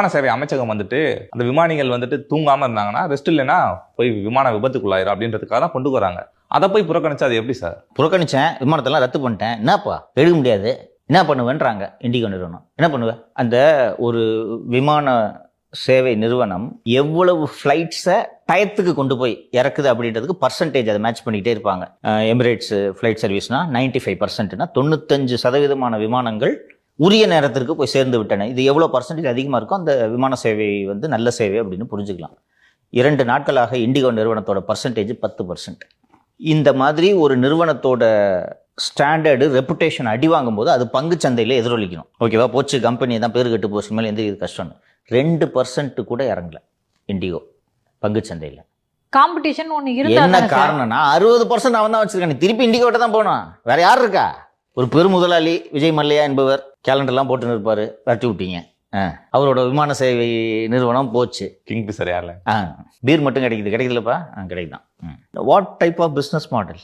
விமான சேவை அமைச்சகம் வந்துட்டு அந்த விமானிகள் வந்துட்டு தூங்காம இருந்தாங்கன்னா ரெஸ்ட் இல்லைன்னா போய் விமான விபத்துக்குள்ளாயிரும் அப்படின்றதுக்காக தான் கொண்டு வராங்க. அதை போய் புறக்கணிச்சா அது எப்படி சார்? புறக்கணிச்சேன், விமானத்தெல்லாம் ரத்து பண்ணிட்டேன். என்னப்பா எடுக்க முடியாது, என்ன பண்ணுவேன்றாங்க இண்டிகோ நிறுவனம். என்ன பண்ணுவேன்? அந்த ஒரு விமான சேவை நிறுவனம் எவ்வளவு ஃப்ளைட்ஸை டயத்துக்கு கொண்டு போய் இறக்குது அப்படின்றதுக்கு பர்சன்டேஜ் அதை மேட்ச் பண்ணிக்கிட்டே இருப்பாங்க. எமிரேட்ஸ் ஃப்ளைட் சர்வீஸ்னா 95%னா 95% விமானங்கள் உரிய நேரத்திற்கு போய் சேர்ந்து விட்டன. இது எவ்வளோ பர்சன்டேஜ் அதிகமாக இருக்கோ அந்த விமான சேவை வந்து நல்ல சேவை அப்படின்னு புரிஞ்சுக்கலாம். 2 நாட்களாக இண்டிகோ நிறுவனத்தோட பர்சன்டேஜ் 10%. இந்த மாதிரி ஒரு நிறுவனத்தோட ஸ்டாண்டர்டு ரெப்புடேஷன் அடி வாங்கும் போது அது பங்கு சந்தையில் எதிரொலிக்கணும். ஓகேவா? போச்சு, கம்பெனி தான் பேர் கெட்டு போச்சு, மேலே எந்த இது கஷ்டம்னு 2% கூட இறங்கல இண்டிகோ பங்கு சந்தையில். காம்படிஷன் ஒன்று என்ன காரணம்னா 60% அவன் தான் வச்சிருக்கான். திருப்பி இண்டிகோட்ட தான் போனான். வேற யார் இருக்கா? ஒரு பெருமுதலாளி விஜய் மல்லையா என்பவர் கேலண்டர்லாம் போட்டு இருப்பாரு, விரட்டி விட்டீங்க. அவரோட விமான சேவை நிறுவனம் போச்சு. Kingfisher airlines. பீர் மட்டும் கிடைக்குதுல்லப்பா? கிடைக்குதான். What type of business model?